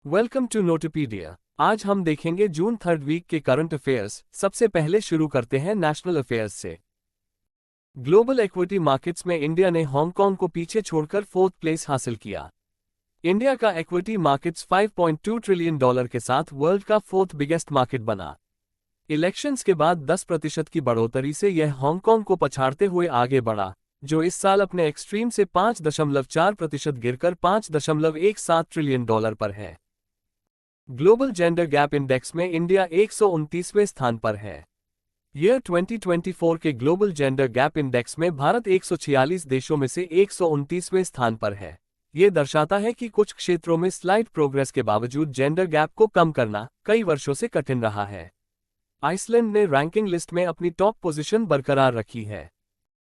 Welcome to नोटपीडिया। आज हम देखेंगे जून थर्ड वीक के करंट अफेयर्स। सबसे पहले शुरू करते हैं नेशनल अफेयर्स से। ग्लोबल इक्विटी मार्केट्स में इंडिया ने हांगकांग को पीछे छोड़कर फोर्थ प्लेस हासिल किया। इंडिया का इक्विटी मार्केट्स $5.2 ट्रिलियन के साथ वर्ल्ड का फोर्थ बिगेस्ट मार्केट बना। इलेक्शंस के बाद 10% की बढ़ोतरी से यह हांगकांग को पछाड़ते हुए आगे बढ़ा, जो इस साल अपने एक्सट्रीम से 5.4% गिरकर $5.17 ट्रिलियन पर है। ग्लोबल जेंडर गैप इंडेक्स में इंडिया 129वें स्थान पर है। ईयर 2024 के ग्लोबल जेंडर गैप इंडेक्स में भारत 146 देशों में से 129वें स्थान पर है। ये दर्शाता है कि कुछ क्षेत्रों में स्लाइड प्रोग्रेस के बावजूद जेंडर गैप को कम करना कई वर्षों से कठिन रहा है। आइसलैंड ने रैंकिंग लिस्ट में अपनी टॉप पोजीशन बरकरार रखी है।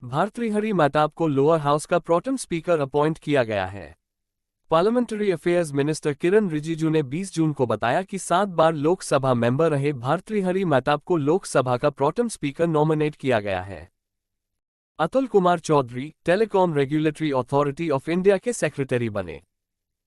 भर्तृहरि महताब को लोअर हाउस का प्रोटेम स्पीकर अपॉइंट किया गया है। पार्लियामेंट्री अफेयर्स मिनिस्टर किरण रिजिजू ने 20 जून को बताया कि 7 बार लोकसभा मेंबर रहे भर्तृहरि महताब को लोकसभा का प्रोटेम स्पीकर नॉमिनेट किया गया है। Atul Kumar Chaudhary telecom regulatory authority of India के सेक्रेटरी बने।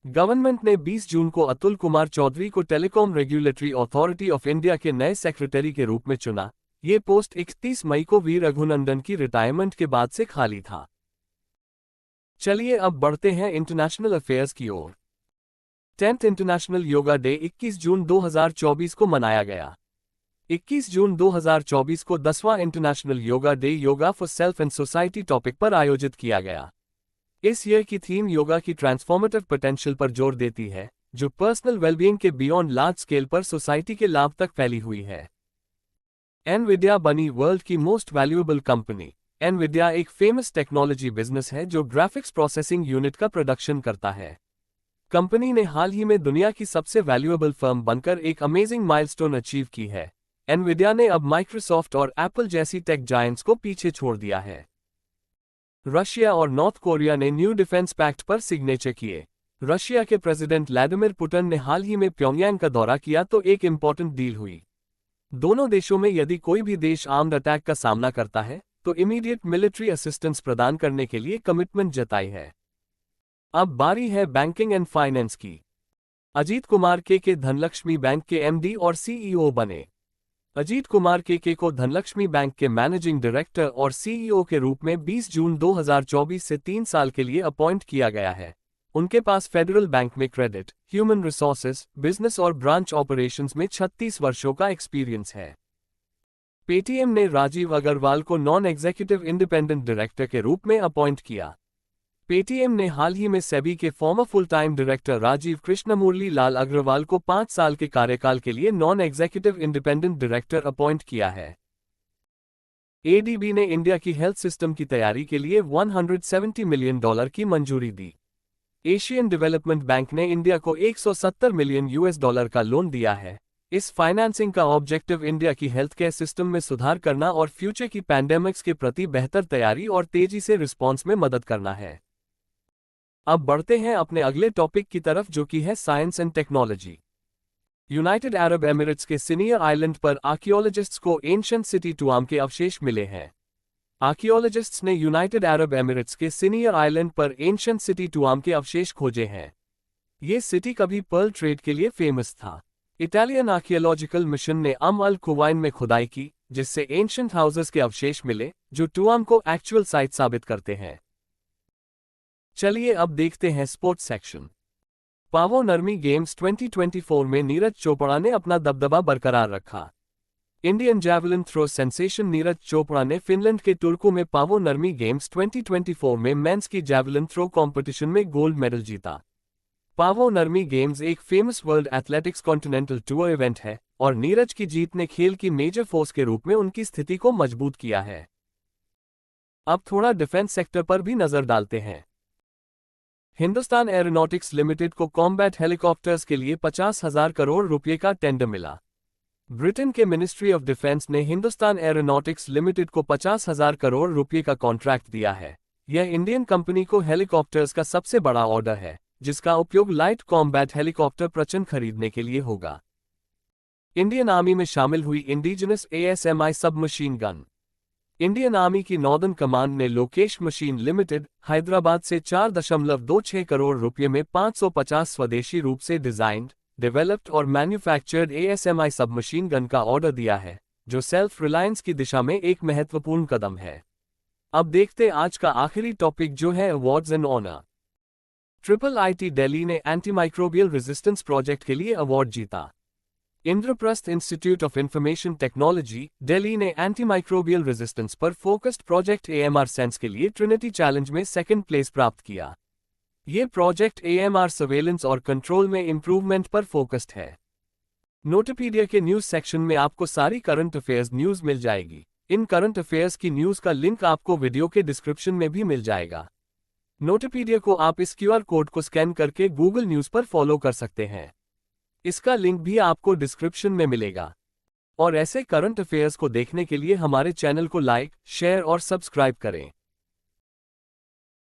गवर्नमेंट ने 20 जून को अतुल कुमार चौधरी को telecom regulatory authority of India के नए सेक्रेटरी के रूप में चुना। ये पोस्ट 31 मई को वी रघुनंदन की रिटायरमेंट के बाद से खाली था। चलिए अब बढ़ते हैं इंटरनेशनल अफेयर्स की ओर। 10th इंटरनेशनल योगा डे 21 जून 2024 को मनाया गया। 21 जून 2024 को 10वां international yoga day yoga for self and society topic पर आयोजित किया गया। इस ईयर की थीम योगा की ट्रांसफॉर्मेटिव पोटेंशियल पर जोर देती है, जो पर्सनल वेलबीइंग के बियॉन्ड लार्ज स्केल पर सोसाइटी के लाभ तक फैली हुई है। एनविडिया बनी वर्ल्ड की मोस्ट वैल्यूएबल कंपनी। एनविडिया एक फेमस टेक्नोलॉजी बिजनेस है जो ग्राफिक्स प्रोसेसिंग यूनिट का प्रोडक्शन करता है। कंपनी ने हाल ही में दुनिया की सबसे वैल्यूएबल फर्म बनकर एक अमेजिंग माइलस्टोन अचीव की है। एनविडिया ने अब माइक्रोसॉफ्ट और एप्पल जैसी टेक जायंट्स को पीछे छोड़ दिया है। रशिया और नॉर्थ कोरिया ने न्यू डिफेंस पैक्ट पर सिग्नेचर किए। रशिया के प्रेसिडेंट व्लादिमीर पुतिन ने हाल ही में प्योंगयांग का दौरा किया तो एक इंपॉर्टेंट डील हुई। दोनों देशों में यदि कोई भी देश आर्म्ड अटैक का सामना करता है तो इमीडिएट मिलिट्री असिस्टेंस प्रदान करने के लिए कमिटमेंट जताई है। अब बारी है बैंकिंग एंड फाइनेंस की। अजीत कुमार के धनलक्ष्मी बैंक के एमडी और सीईओ बने। अजीत कुमार के को धनलक्ष्मी बैंक के मैनेजिंग डायरेक्टर और सीईओ के रूप में 20 जून 2024 से 3 साल के लिए अपॉइंट किया गया है। उनके पास फेडरल बैंक में क्रेडिट, ह्यूमन रिसोर्सेज, बिजनेस और ब्रांच ऑपरेशंस में 36 वर्षों का एक्सपीरियंस है। पेटीएम ने राजीव अग्रवाल को नॉन एग्जीक्यूटिव इंडिपेंडेंट डायरेक्टर के रूप में अपॉइंट किया। पेटीएम ने हाल ही में सेबी के former full time director Rajeev Krishnamurali Lal Agarwal को 5 साल के कार्यकाल के लिए non executive independent director appoint किया है। एडीबी ने इंडिया की हेल्थ सिस्टम की तैयारी के लिए $170 मिलियन की मंजूरी दी। एशियन डेवलपमेंट बैंक ने इंडिया को $170 मिलियन का लोन दिया है। इस फाइनेंसिंग का ऑब्जेक्टिव इंडिया की हेल्थ केयर सिस्टम में सुधार करना और फ्यूचर की पैंडेमिक्स के प्रति बेहतर तैयारी और तेजी से रिस्पॉन्स में मदद करना है। अब बढ़ते हैं अपने अगले टॉपिक की तरफ, जो कि है science and technology. United Arab Emirates के सिनियर आइलैंड पर आर्कियोलॉजिस्ट्स को एंशिएंट सिटी टुआम के अवशेष मिले हैं। आर्कियोलॉजिस्ट्स ने यूनाइटेड अरब एमिरेट्स के सिनियर आइलैंड पर एंशिएंट सिटी टुआम के अवशेष खोजे हैं। ये सिटी कभी पर्ल ट्रेड के लिए फेमस था। इटालियन आर्कियोलॉजिकल मिशन ने अल कुवाइन में खुदाई की, जिससे एंशिएंट हाउसेस के अवशेष मिले, जो टुआम को एक्चुअल साइट साबित करते हैं। चलिए अब देखते हैं स्पोर्ट्स सेक्शन। पावो नर्मी गेम्स 2024 में नीरज चोपड़ा ने अपना दबदबा बरकरार रखा। Indian javelin throw sensation Neeraj Chopra ने फिनलैंड के टुर्कु में पावो नर्मी गेम्स 2024 में मेंस की जैवलिन थ्रो कंपटीशन में गोल्ड मेडल जीता। पावो नर्मी गेम्स एक famous world athletics continental tour event है और नीरज की जीत ने खेल की मेजर फोर्स के रूप में उनकी स्थिति को मजबूत किया है। अब थोड़ा डिफेंस सेक्टर पर भी नजर डालते हैं। हिंदुस्तान एरोनॉटिक्स लिमिटेड को कॉम्बैट हेलीकॉप्टर्स के लिए 50,000 करोड़ रुपए का टेंडर मिला। ब्रिटेन के मिनिस्ट्री ऑफ डिफेंस ने हिंदुस्तान एरोनॉटिक्स लिमिटेड को 50,000 करोड़ रुपए का कॉन्ट्रैक्ट दिया है। यह इंडियन कंपनी को हेलीकॉप्टर्स का सबसे बड़ा ऑर्डर है, जिसका उपयोग लाइट कॉम्बैट हेलीकॉप्टर प्रचंड खरीदने के लिए होगा। इंडियन आर्मी में शामिल हुई indigenous ASMI submachine gun. Indian army की नॉर्दर्न कमांड ने लोकेश मशीन लिमिटेड, हैदराबाद से 4.26 करोड़ रुपये में 550 स्वदेशी रूप से डिजाइन्ड, डेवलप्ड और मैन्युफैक्चर्ड ASMI सबमशीन गन का ऑर्डर दिया है, जो सेल्फ रिलायंस की दिशा में एक महत्वपूर्ण कदम है। अब देखते आज का आखिरी टॉपिक जो है awards and honour. IIT Delhi ने एंटीमाइक्रोबियल रेजिस्टेंस प्रोजेक्ट के लिए अवार्ड जीता। Indraprastha institute of information technology Delhi ने एंटीमाइक्रोबियल रेजिस्टेंस पर फोकस्ड प्रोजेक्ट AMR सेंस के लिए ट्रिनिटी चैलेंज में सेकंड प्लेस प्राप्त किया। ये प्रोजेक्ट AMR सर्वेलेंस और कंट्रोल में इंप्रूवमेंट पर फोकस्ड है। नोटपीडिया के न्यूज सेक्शन में आपको सारी करंट अफेयर्स न्यूज मिल जाएगी। इन करंट अफेयर्स की न्यूज का लिंक आपको वीडियो के डिस्क्रिप्शन में भी मिल जाएगा। नोटपीडिया को आप इस QR कोड को स्कैन करके गूगल न्यूज पर फॉलो कर सकते हैं। इसका लिंक भी आपको डिस्क्रिप्शन में मिलेगा। और ऐसे करंट अफेयर्स को देखने के लिए हमारे चैनल को लाइक, शेयर और सब्सक्राइब करें।